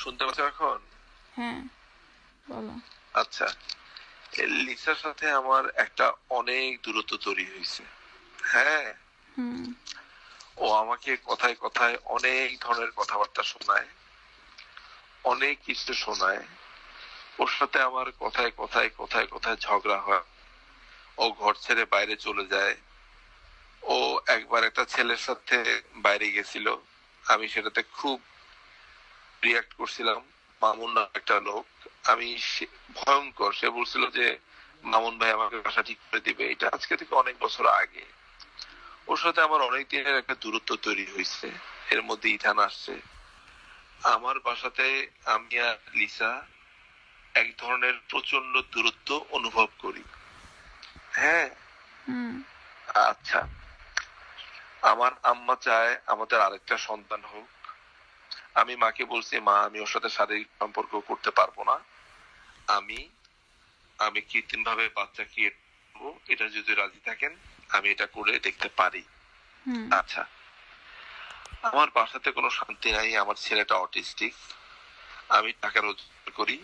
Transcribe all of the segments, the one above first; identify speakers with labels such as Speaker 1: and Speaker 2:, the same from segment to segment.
Speaker 1: শুনতে পাচ্ছ এখন?
Speaker 2: হ্যাঁ, বলো।
Speaker 1: আচ্ছা, লিসার সাথে আমার একটা অনেক দূরত্ব তৈরি হয়েছে। হ্যাঁ,
Speaker 2: হুম।
Speaker 1: ও আমাকে কথায় কথায় অনেক ধরনের কথাবার্তা শোনায়, অনেক কিছু শোনায়। ওর সাথে আমার কথায় কথায় কথায় কথায় ঝগড়া হয়। ও ঘর ছেড়ে বাইরে চলে যায়। ও একবার একটা ছেলের সাথে বাইরে গেছিল, আমি সেটাতে খুব রিয়াক্ট করছিলাম। মামুন নাম একটা লোক, আমি ভয়ঙ্কর, সে বলছিল যে মামুন ভাই আমাকে বাসা ঠিক করে দিবে। এটা আজকে থেকে অনেক বছর আগে। ওর সাথে আমার অনেক দিনের একটা দূরত্ব তৈরি হয়েছে। এর মধ্যে ইথান আসছে আমার বাসাতে। আমি আর লিসা এক ধরনের প্রচন্ড দূরত্ব অনুভব করি। হ্যাঁ।
Speaker 2: হুম।
Speaker 1: আচ্ছা, আমার আম্মা চায় আমাদের আরেকটা সন্তান হোক। আমি মাকে বলছি, মা আমি ওর সাথে শারীরিক সম্পর্ক করতে পারবো না। আমি আমি কৃত্রিম ভাবে বাচ্চা ক্রিয়েট করবো, এটা যদি রাজি থাকেন আমি এটা করে দেখতে পারি।
Speaker 2: হুম।
Speaker 1: আচ্ছা, আমার বাসাতে কোনো শান্তি নাই। আমার ছেলেটা অটিস্টিক, আমি টাকা রোজগার করি,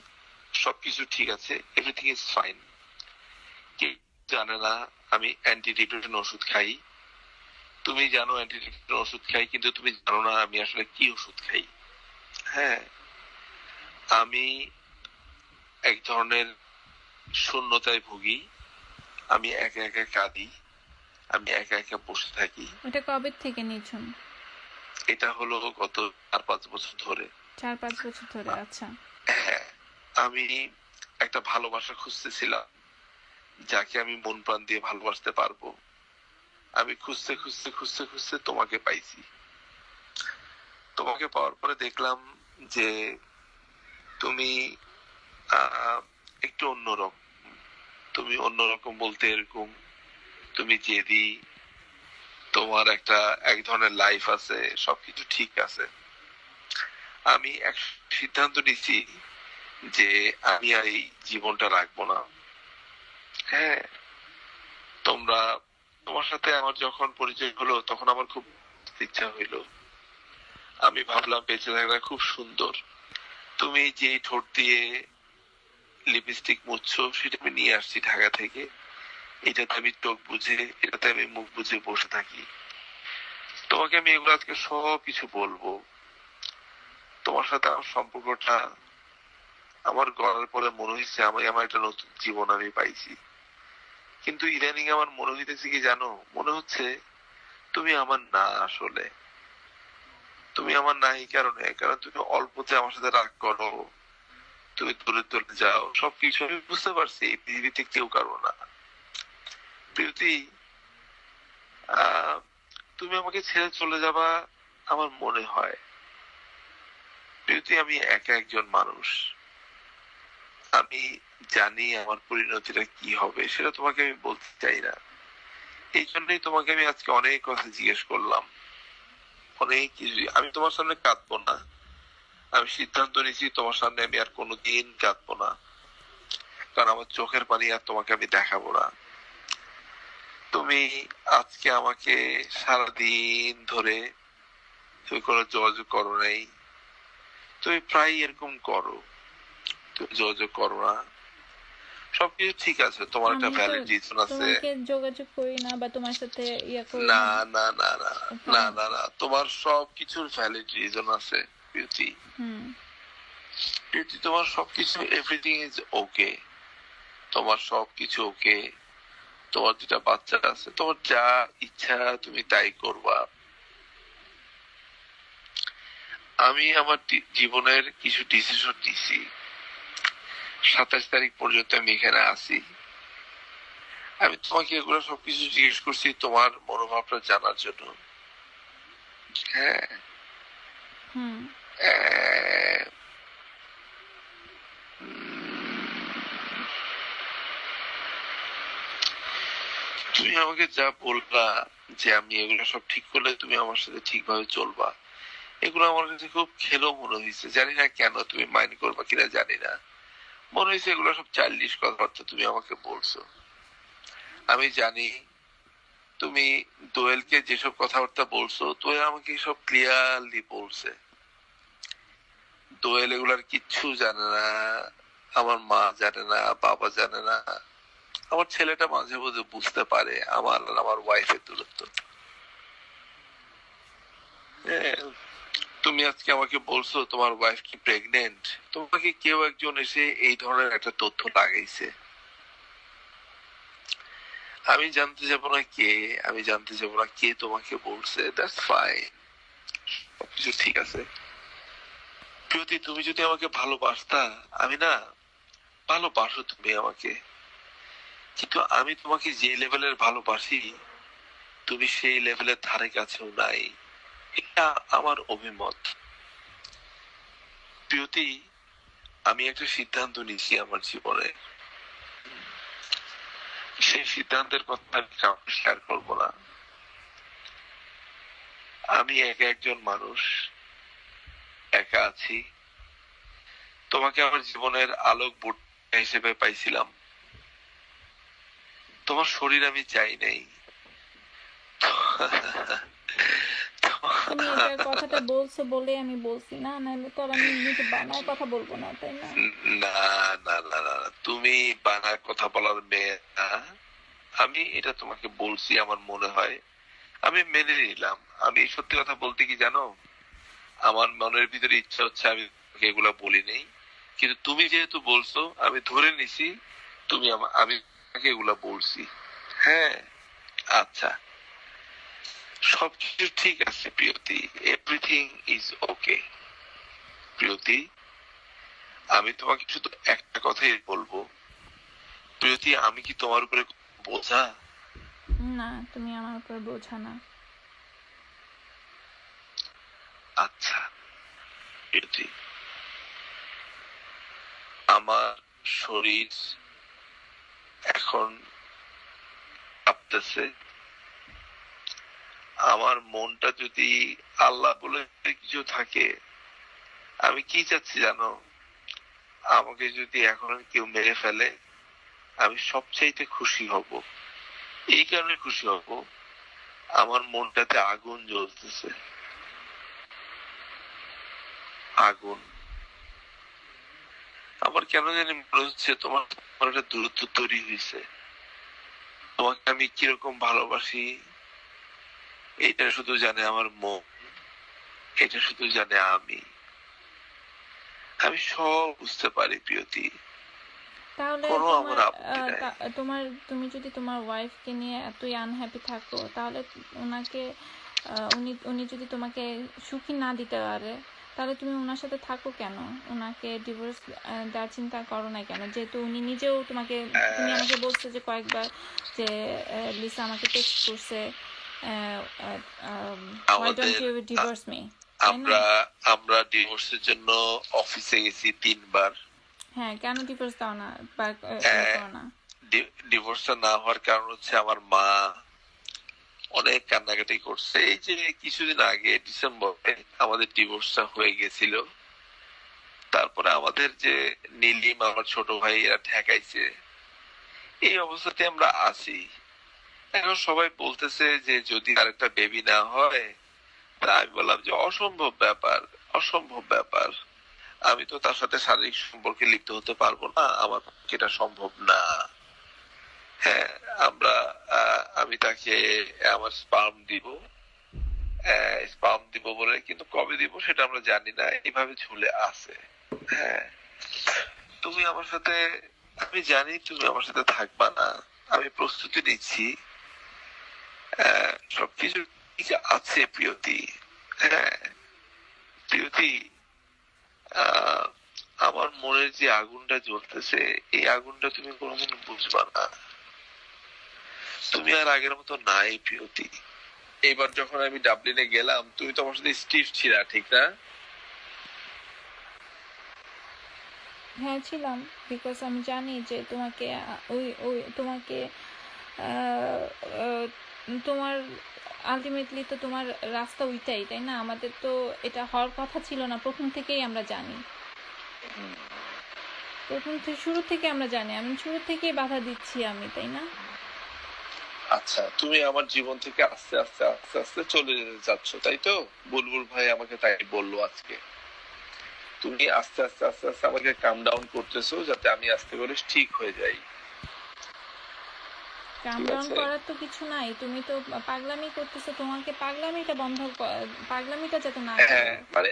Speaker 1: সবকিছু ঠিক আছে, এভরিথিং ইজ ফাইন। কে জানে না আমি অ্যান্টি ডিপ্রেশন ওষুধ খাই। তুমি জানো অ্যান্টি ডিপ্রেশন ওষুধ খাই, কিন্তু তুমি জানো না আমি আসলে কি ওষুধ খাই। হ্যাঁ, আমি এক ধরনের শূন্যতায় ভুগি। আমি একা একা কাঁদি, আমি একা একা বসে থাকি।
Speaker 2: এটা কবে থেকে নিয়েছেন?
Speaker 1: এটা হলো গত 4-5 বছর ধরে।
Speaker 2: 4-5 বছর ধরে, আচ্ছা।
Speaker 1: হ্যাঁ, আমি একটা ভালোবাসা খুঁজতেছিলাম, যাকে আমি মন প্রাণ দিয়ে ভালোবাসতে পারবো। আমি খুঁজতে খুঁজতে খুঁজতে খুঁজতে তোমাকে পাইছি। তোমাকে পাওয়ার পরে দেখলাম যে তুমি একটু অন্যরকম। তুমি অন্যরকম বলতে এরকম, তুমি জেদি, তোমার একটা এক ধরনের লাইফ আছে, সবকিছু ঠিক আছে। আমি এক সিদ্ধান্ত নিছি যে আমি আর এই জীবনটা রাখবো না। হ্যাঁ, তোমরা তোমার সাথে আমার যখন পরিচয় হলো তখন আমার খুব ইচ্ছা হইলো। আমি ভাবলাম বেঁচে থাকা খুব সুন্দর। তুমি যে ঠোঁট দিয়ে লিপস্টিক মুছছো সেটা আমি নিয়ে আসছি ঢাকা থেকে। এটাতে আমি চোখ বুঝে, এটাতে আমি মুখ বুঝে বসে থাকি। তোমাকে আমি এগুলো আজকে সব কিছু বলবো। তোমার সাথে আমার সম্পর্কটা আমার গড়ার পরে মনে হয়েছে আমি আমার একটা নতুন জীবন আমি পাইছি। কিন্তু ইদানিং আমার মনে হইতেছে কি জানো, মনে হচ্ছে তুমি আমার না। আসলে তুমি আমার না এই কারণে, কারণ তুমি অল্পতে আমার সাথে রাগ করো, তুমি দূরে দূরে যাও, সবকিছু আমি বুঝতে পারছি। এই পৃথিবীতে কেউ কারো না। প্রীতি, তুমি আমাকে ছেড়ে চলে যাবা আমার মনে হয়। প্রীতি, আমি একা একজন মানুষ। আমি জানি আমার পরিণতিটা কি হবে, সেটা তোমাকে আমি বলতে চাই না। এই জন্যই তোমাকে আমি আজকে অনেক কথা জিজ্ঞেস করলাম, অনেক কিছু। আমি তোমার সামনে কাঁদবো না। আমি সিদ্ধান্ত নিয়েছি তোমার সামনে আমি আর কোনোদিন কাঁদবো না, কারণ আমার চোখের পানি আর তোমাকে আমি দেখাবো না। তুমি আজকে আমাকে সারাদিন ধরে তুমি কোনো যোগাযোগ করো নাই। তুমি প্রায় এরকম করো, তুমি যোগাযোগ করো না। সবকিছু ঠিক আছে, তোমার একটা
Speaker 2: আমি তো
Speaker 1: ভ্যালিড রিজন আছে।
Speaker 2: তোমাকে যোগাযোগ করি না বা তোমার সাথে ইয়া করি
Speaker 1: না
Speaker 2: না।
Speaker 1: না না না, না
Speaker 2: কেন?
Speaker 1: না না, তোমার সবকিছুর ভ্যালিড রিজন আছে বিউটি।
Speaker 2: হুম।
Speaker 1: বিউটি, তোমার সবকিছু, এভরিথিং ইজ ওকে। তোমার সবকিছু ওকে। তোমার দুটা বাচ্চা আছে, তোমার যা ইচ্ছা তুমি তাই করবা। আমি আমার জীবনের কিছু ডিসিশন নিছি। 27 তারিখ পর্যন্ত আমি এখানে আছি। আমি তোমাকে এগুলো সবকিছু জিজ্ঞেস করছি তোমার মনোভাবটা জানার জন্য। হ্যাঁ।
Speaker 2: হুম।
Speaker 1: আহ, তুমি আমাকে যা বললা যে আমি এগুলো সব ঠিক করলে তুমি আমার সাথে ঠিকভাবে চলবা, এগুলো আমার কাছে খুব খেলো মনে হয়েছে। জানি না কেন, তুমি মাইন্ড করবা কিনা জানি না। মনে হয়েছে এগুলো সব চাইল্ডিশ কথাবার্তা তুমি আমাকে বলছো। আমি জানি তুমি দোয়েলকে যেসব কথাবার্তা বলছো, দোয়েল আমাকে সব ক্লিয়ারলি বলছে। দোয়েল এগুলার কিচ্ছু জানে না, আমার মা জানে না, বাবা জানে না। আমার ছেলেটা মাঝে মাঝে বুঝতে পারে আমার আর আমার ওয়াইফের দূরত্ব। হ্যাঁ, তুমি আজকে আমাকে বলছো তোমার ওয়াইফ কি প্রেগনেন্ট, তোমাকে কেউ একজন এসে এই ধরনের একটা তথ্য লাগাইছে। আমি জানতে যাবো না কে, আমি জানতে যাবো না কে তোমাকে বলছে, দ্যাটস ফাইন, সবকিছু ঠিক আছে। প্রিয়তি, তুমি যদি আমাকে ভালোবাসতা, আমি না, ভালোবাসো তুমি আমাকে, কিন্তু আমি তোমাকে যে লেভেলের ভালোবাসি তুমি সেই লেভেলের ধারে কাছেও নাই, এটা আমার অভিমত। প্রিয়তি, আমি একটা সিদ্ধান্ত নিয়েছি আমার জীবনে, সেই সিদ্ধান্তের কথা আমি কাউকে শেয়ার করবো না। আমি একা একজন মানুষ, একা আছি। তোমাকে আমার জীবনের আলোক বুট হিসেবে পাইছিলাম, তোমার শরীর আমি চাই নাই।
Speaker 2: তুমি এটা কথাটা বলছো বলে আমি বলছি, না নাহলে তো আর আমি নিজে বানায় কথা বলবো না, তাই না?
Speaker 1: না না না না, তুমি বানার কথা বলার মেয়ে না। আমি এটা তোমাকে বলছি আমার মনে হয়, আমি মেনে নিলাম। আমি সত্যি কথা বলতে কি জানো, আমার মনের ভিতরে ইচ্ছা হচ্ছে আমি এগুলা বলি নেই, কিন্তু তুমি যেহেতু বলছো আমি ধরে নিছি তুমি আমি তোমাকে এগুলা বলছি। হ্যাঁ, আচ্ছা, সবকিছু ঠিক আছে Priyoti, everything is okay. Priyoti, আমি তোমাকে শুধু একটা কথাই বলবো, প্রিয়তি, আমি কি তোমার উপরে বোঝা?
Speaker 2: না, তুমি আমার উপর বোঝা না।
Speaker 1: আচ্ছা প্রিয়তি, আমার শরীর এখন কাঁপতেছে, আমার মনটা যদি আল্লাহ বলে কিছু থাকে, আমি কি চাচ্ছি জানো, আমাকে যদি এখন কেউ মেরে ফেলে আমি সবচাইতে খুশি হব। এই কারণে খুশি হব, আমার মনটাতে আগুন জ্বলতেছে, আগুন। আমার কেন জানি মনে হচ্ছে তোমার একটা দূরত্ব তৈরি হয়েছে। তোমাকে আমি কিরকম ভালোবাসি এটা শুধু জানে আমার মন, এটা শুধু জানে আমি। আমি সব বুঝতে পারি প্রিয়তি,
Speaker 2: তাহলে
Speaker 1: কোনো
Speaker 2: তোমার
Speaker 1: আমার আপত্তি নাই।
Speaker 2: তুমি যদি তোমার ওয়াইফকে নিয়ে এতই আনহ্যাপি থাকো, তাহলে ওনাকে উনি যদি তোমাকে সুখী না দিতে পারে, তাহলে তুমি ওনার সাথে থাকো কেন? ওনাকে ডিভোর্স দেওয়ার চিন্তা করো না কেন? যেহেতু উনি নিজেও তোমাকে, তুমি আমাকে বলছো যে কয়েকবার যে লিসা আমাকে টেক্সট করছে, why don't you divorce me, তাই না?
Speaker 1: আমরা ডিভোর্সের জন্য অফিসে গেছি 3 বার।
Speaker 2: হ্যাঁ, কেন ডিভোর্স দাও না বা করো না?
Speaker 1: ডিভোর্সটা না হওয়ার কারণ হচ্ছে আমার মা অনেক কান্নাকাটি করছে। এই যে কিছুদিন আগে ডিসেম্বরে আমাদের ডিভোর্সটা হয়ে গেছিল, তারপরে আমাদের যে নীলিম আমার ছোট ভাই এরা ঠেকাইছে, এই অবস্থাতে আমরা আছি। এখন সবাই বলতেছে যে যদি আরেকটা বেবি না হয়, তা আমি বললাম যে অসম্ভব ব্যাপার, অসম্ভব ব্যাপার। আমি তো তার সাথে শারীরিক সম্পর্কে লিপ্ত হতে পারবো না, আমার পক্ষে এটা সম্ভব না। হ্যাঁ, আমি তাকে আমার স্পার্ম দিব, স্পার্ম দিব বলে, কিন্তু কবে দিব সেটা আমরা জানি না, এইভাবে ঝুলে আছে। হ্যাঁ, তুমি আমার সাথে, আমি জানি তুমি আমার সাথে থাকবা না, আমি প্রস্তুতি নিচ্ছি, সবকিছু ঠিক আছে প্রিয়তি। হ্যাঁ প্রিয়তি, আমার মনের যে আগুনটা জ্বলতেছে, এই আগুনটা তুমি কোনোদিন বুঝবা না। তুমি আর আগের মতো নাই প্রিয়তি। এবার যখন আমি ডাবলিনে গেলাম, তুমি তো আমার সাথে স্টিফ ছিলা, ঠিক না?
Speaker 2: হ্যাঁ ছিলাম, বিকজ আমি জানি যে তোমাকে তোমাকে তোমার আলটিমেটলি তো তোমার রাস্তা ওইটাই, তাই না? আমাদের তো এটা হওয়ার কথা ছিল না, প্রথম থেকেই আমরা জানি, শুরু থেকে আমরা জানি, আমি শুরু থেকেই বাধা দিচ্ছি আমি, তাই না?
Speaker 1: আচ্ছা, তুমি আমার জীবন থেকে আস্তে আস্তে আস্তে আস্তে চলে যেতে চাচ্ছ, তাই তো? বুলবুল ভাই আমাকে তাই বললো আজকে। তুমি আস্তে আস্তে আস্তে আস্তে আমাকে কাম ডাউন করতেছো যাতে আমি আস্তে করে ঠিক হয়ে যাই।
Speaker 2: কাম
Speaker 1: ঠিক
Speaker 2: ডাউন
Speaker 1: আছে?
Speaker 2: করার তো কিছু নাই, তুমি তো পাগলামি করতেছো, তোমাকে পাগলামিটা পাগলামিটা যাতে না
Speaker 1: হ্যাঁ,
Speaker 2: করো।
Speaker 1: মানে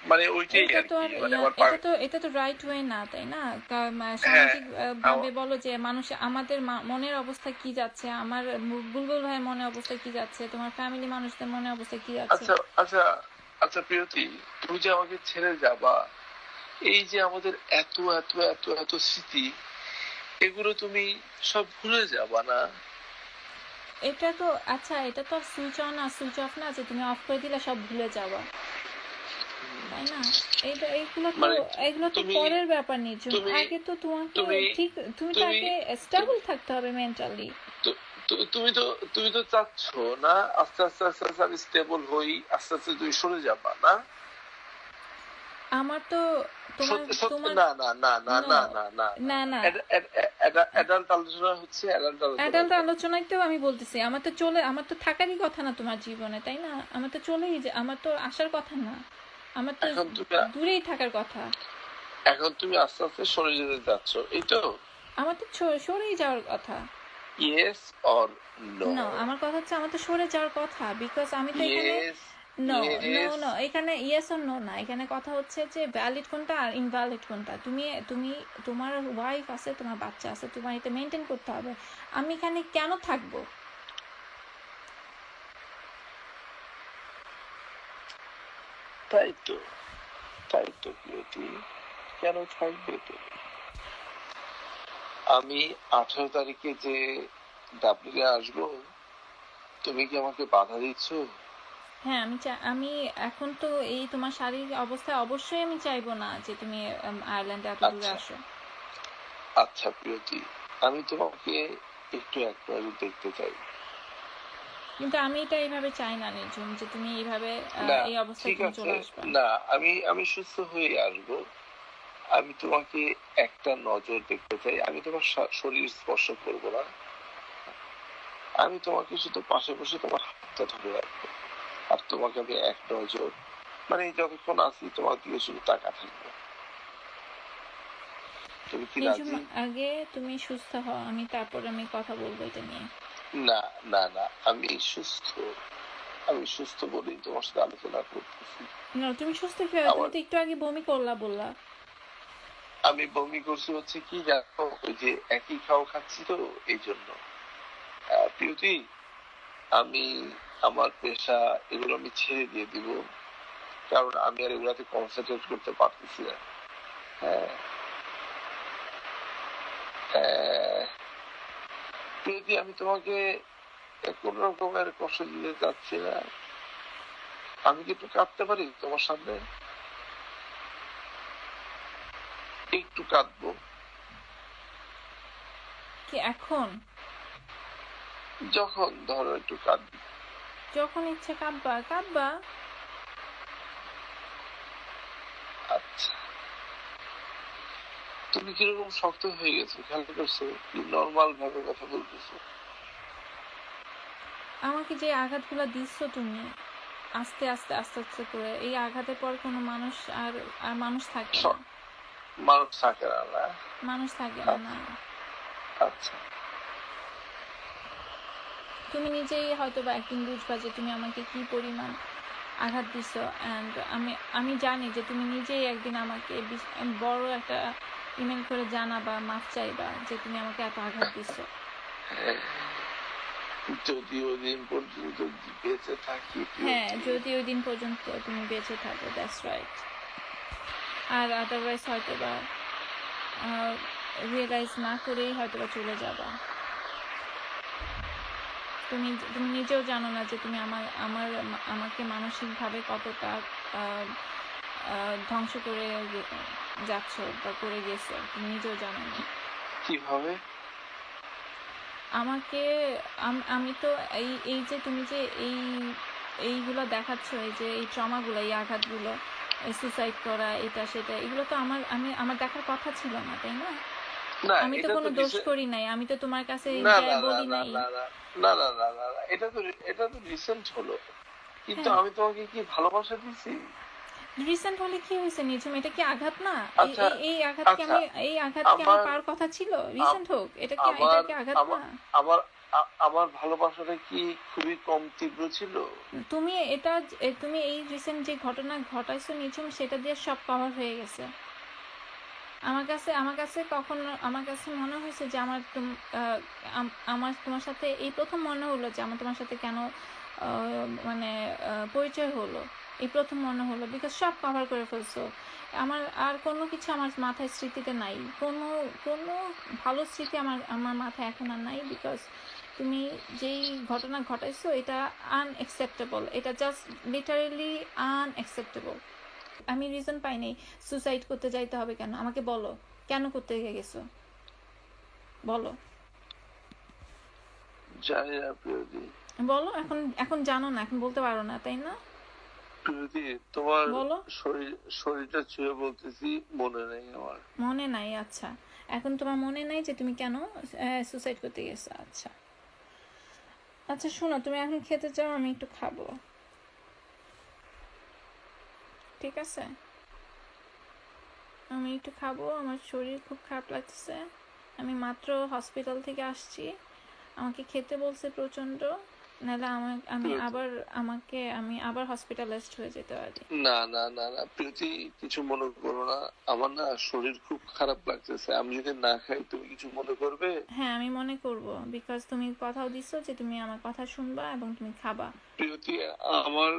Speaker 1: মানে ওইটাই
Speaker 2: এটা
Speaker 1: আর
Speaker 2: তো
Speaker 1: কি,
Speaker 2: আর
Speaker 1: মানে আমার পাগ
Speaker 2: এটা তো রাইট ওয়ে না, তাই না?
Speaker 1: হ্যাঁ
Speaker 2: সামাজিক ভাবে বলো যে মানুষ আমাদের মনের অবস্থা কি যাচ্ছে, আমার বুলবুল ভাইয়ের মনের অবস্থা কি যাচ্ছে, তোমার ফ্যামিলি মানুষদের মনের অবস্থা কি যাচ্ছে।
Speaker 1: আচ্ছা আচ্ছা আচ্ছা প্রিয়তি, তুমি যে আমাকে ছেড়ে যাবা, এই যে আমাদের এত এত এত এত স্মৃতি, এগুলো তুমি সব ভুলে যাবা না?
Speaker 2: এটা তো আচ্ছা, এটা তো সুইচ অন আর সুইচ অফ না যে তুমি অফ করে দিলে সব ভুলে যাওয়া, তাই না?
Speaker 1: মানে
Speaker 2: এগুলো তো
Speaker 1: তুমি
Speaker 2: পরের ব্যাপার নির্জন,
Speaker 1: তুমি
Speaker 2: আগে তো তোমাকে
Speaker 1: তুমি
Speaker 2: ঠিক, তুমি তো
Speaker 1: তুমি
Speaker 2: আগে স্টেবল থাকতে হবে মেন্টালি।
Speaker 1: তু- তুমি তো চাচ্ছ না আস্তে আস্তে আস্তে আস্তে আমি স্টেবল হই, আস্তে আস্তে তুমি সরে যাবা না?
Speaker 2: আমার তো তোমার
Speaker 1: সত্যি সত্যি
Speaker 2: তোমার
Speaker 1: না না না না
Speaker 2: নো,
Speaker 1: না না না না
Speaker 2: না না,
Speaker 1: অ্যাডাল্ট আলোচনা হচ্ছে, অ্যাডাল্ট আলোচনা
Speaker 2: অ্যাডাল্ট
Speaker 1: করো।
Speaker 2: আলোচনায় তো আমি বলতেছি আমার তো থাকারই কথা না তোমার জীবনে, তাই না? আমার তো চলেই যে, আমার তো আসার কথা না, আমার তো
Speaker 1: এখন তুমি
Speaker 2: দূরেই থাকার কথা।
Speaker 1: আস্তে আস্তে সরে যেতে চাচ্ছ, এই তো?
Speaker 2: আমার তো সরেই যাওয়ার কথা।
Speaker 1: Yes or no?
Speaker 2: না, আমার কথা হচ্ছে আমার তো সরে যাওয়ার কথা, বিকজ আমি তো এখানে
Speaker 1: yes
Speaker 2: no, no,
Speaker 1: yes.
Speaker 2: No, এখানে ইয়েস আর নো না, এখানে কথা হচ্ছে যে ভ্যালিড কোনটা আর ইনভ্যালিড কোনটা। তুমি তোমার ওয়াইফ আছে, তোমার বাচ্চা আছে, তোমার এটা মেনটেন করতে হবে। আমি এখানে কেন থাকবো?
Speaker 1: তাই তো, তাই তো প্রিয়তি, কেন থাকবে তো? আমি 18 তারিখে যে ডাবলিনে আসবো, তুমি কি আমাকে বাধা দিচ্ছ?
Speaker 2: হ্যাঁ, আমি এখন তো এই তোমার শারীরিক অবস্থায় অবশ্যই আমি চাইবো না যে তুমি আয়ারল্যান্ডে এত দূরে
Speaker 1: আচ্ছা
Speaker 2: আসো।
Speaker 1: আচ্ছা প্রিয়তি, আমি তোমাকে একটু একবার দেখতে চাই।
Speaker 2: কিন্তু আমি এটা এইভাবে চাই না নির্ঝুম, যে তুমি এইভাবে
Speaker 1: না,
Speaker 2: এই অবস্থায়
Speaker 1: ঠিক
Speaker 2: তুমি
Speaker 1: আছে,
Speaker 2: চলে আসবা।
Speaker 1: না আমি সুস্থ হয়ে আসবো। আমি তোমাকে একটা নজর দেখতে চাই, আমি তোমার শরীর স্পর্শ করব না, আমি তোমাকে শুধু পাশে বসে তোমার হাতটা ধরে রাখবো, আর তোমাকে আমি এক নজর, মানে যতক্ষণ আছি তোমার দিকে শুধু তাকা থাকবো। তুমি কি
Speaker 2: নির্ঝুম,
Speaker 1: রাজি?
Speaker 2: আগে তুমি সুস্থ হও, আমি কথা বলবো এটা নিয়ে।
Speaker 1: না না না, আমি সুস্থ বলেই তোমার সাথে আলোচনা করতেছি।
Speaker 2: না, তুমি সুস্থ কিভাবে? তুমি
Speaker 1: আমার
Speaker 2: তো একটু আগে বমি করলা বললা।
Speaker 1: আমি বমি করছি হচ্ছে কি জানো, ওই যে একই খাওয়া খাচ্ছি তো, এই জন্য। প্রিয়তি, আমি আমার পেশা এগুলো আমি ছেড়ে দিয়ে দিব, কারণ আমি আর এগুলাতে কনসেন্ট্রেট করতে পারতেছি না। হ্যাঁ, হ্যাঁ, প্রিয়তি, আমি তোমাকে কোন রকমের কষ্ট দিতে চাচ্ছি না। আমি কি একটু কাঁদতে পারি তোমার সামনে? একটু কাঁদবো।
Speaker 2: কি এখন?
Speaker 1: যখন ধরো একটু কাঁদবি।
Speaker 2: যখন ইচ্ছে কাঁদবা কাঁদবা।
Speaker 1: আচ্ছা, তুমি কিরকম শক্ত হয়ে গেছো, খেয়াল করছো? কি নর্মাল ভাবে কথা বলতেছো।
Speaker 2: আমাকে যে আঘাতগুলো দিচ্ছ তুমি, আস্তে আস্তে আস্তে আস্তে করে, এই আঘাতের পর কোনো মানুষ আর আর মানুষ থাকে না।
Speaker 1: মানুষ থাকে না, না?
Speaker 2: মানুষ থাকে না, না।
Speaker 1: আচ্ছা,
Speaker 2: তুমি নিজেই হয়তো বা একদিন বুঝবা যে তুমি আমাকে কি পরিমাণ আঘাত দিছো, অ্যান্ড আমি জানি যে তুমি নিজেই একদিন আমাকে বড় একটা ইমেল করে জানাবা, মাফ চাইবা যে তুমি আমাকে এত আঘাত দিছো।
Speaker 1: যদি ওই দিন পর্যন্ত বেঁচে থাকি
Speaker 2: হ্যাঁ,
Speaker 1: প্রিয়তি।
Speaker 2: যদি ওই দিন পর্যন্ত তুমি বেঁচে থাকো, দ্যাটস রাইট। আর আদারওয়াইজ হয়তো বা রিয়েলাইজ না করেই হয়তো বা চলে যাবা। তুমি তুমি নিজেও জানো না যে তুমি আমাকে মানসিকভাবে কতটা ধ্বংস করে যাচ্ছ বা করে গেছো, তুমি নিজেও জানো না।
Speaker 1: কিভাবে?
Speaker 2: আমাকে আমি তো এই এই যে তুমি যে এইগুলো দেখাচ্ছ, এই যে এই ট্রমাগুলো, এই আঘাতগুলো, সুসাইড করা, এটা সেটা, এগুলো তো আমার দেখার কথা ছিল না, তাই না?
Speaker 1: না,
Speaker 2: আমি তো
Speaker 1: এটা তো
Speaker 2: কোনো দোষ করি নাই, আমি তো তোমার কাছে
Speaker 1: না না না
Speaker 2: বলি
Speaker 1: না
Speaker 2: নাই।
Speaker 1: না না না না না না না, এটা তো রিসেন্ট হলো, কিন্তু
Speaker 2: হ্যাঁ,
Speaker 1: আমি তোমাকে কি ভালোবাসা দিছি?
Speaker 2: রিসেন্ট হলে কি হয়েছে নিঝুম? এটা কি আঘাত না?
Speaker 1: আচ্ছা
Speaker 2: এই আঘাত কি
Speaker 1: আচ্ছা
Speaker 2: এই আঘাত কি আমার
Speaker 1: আমার
Speaker 2: পাওয়ার কথা ছিল?
Speaker 1: আম-
Speaker 2: রিসেন্ট হোক, এটা
Speaker 1: আমার
Speaker 2: কি আঘাত
Speaker 1: আমার
Speaker 2: না?
Speaker 1: আমার আমার ভালোবাসাটা কি খুবই কম তীব্র ছিল?
Speaker 2: তুমি এটা তুমি এই রিসেন্ট যে ঘটনা ঘটাইছো নিঝুম, সেটা দিয়ে সব কভার হয়ে গেছে। আমার কাছে মনে হয়েছে যে আমার তোমার সাথে এই প্রথম মনে হলো যে আমার তোমার সাথে কেন মানে পরিচয় হলো, এই প্রথম মনে হলো, বিকজ সব কভার করে ফেলছো। আমার আর কোনো কিছু আমার মাথায় স্মৃতিতে নাই, কোনো কোনো ভালো স্মৃতি আমার মাথায় এখন আর নাই, বিকজ তুমি যেই ঘটনা ঘটাইছো এটা আনএক্সেপ্টেবল, এটা জাস্ট লিটারেলি আনএক্সেপ্টেবল। আমি রিজন পাই নাই সুসাইড করতে যাইতে হবে কেন, আমাকে বলো কেন করতে গেছো, বলো
Speaker 1: জানি না প্রিয়তি।
Speaker 2: বলো। এখন জানো না, এখন বলতে পারো না, তাই না?
Speaker 1: প্রিয়তি, তোমার
Speaker 2: বলো।
Speaker 1: শরীরটা ছুঁয়ে বলতেছি, মনে নেই আমার।
Speaker 2: মনে নাই? আচ্ছা, এখন তোমার মনে নাই যে তুমি কেন সুসাইড করতে গেছো। আচ্ছা আচ্ছা, শোনো, তুমি এখন খেতে চাও, আমি একটু খাবো, ঠিক আছে? আমি একটু খাবো, আমার শরীর খুব খারাপ লাগছে। আমি মাত্র হসপিটাল থেকে আসছি, আমাকে খেতে বলছে প্রচন্ড, নাহলে আমি আবার হসপিটালাইজড হয়ে যেতে পারি।
Speaker 1: না না না না প্রিয়তি, কিছু মনে করো না। আমার না শরীর খুব খারাপ লাগতেছে, আমি যদি না খাই তুমি কিছু মনে করবে?
Speaker 2: হ্যাঁ, আমি মনে করব, বিকজ তুমি কথাও দিছো যে তুমি আমার কথা শুনবা এবং তুমি খাবা।
Speaker 1: প্রিয়তি, আমার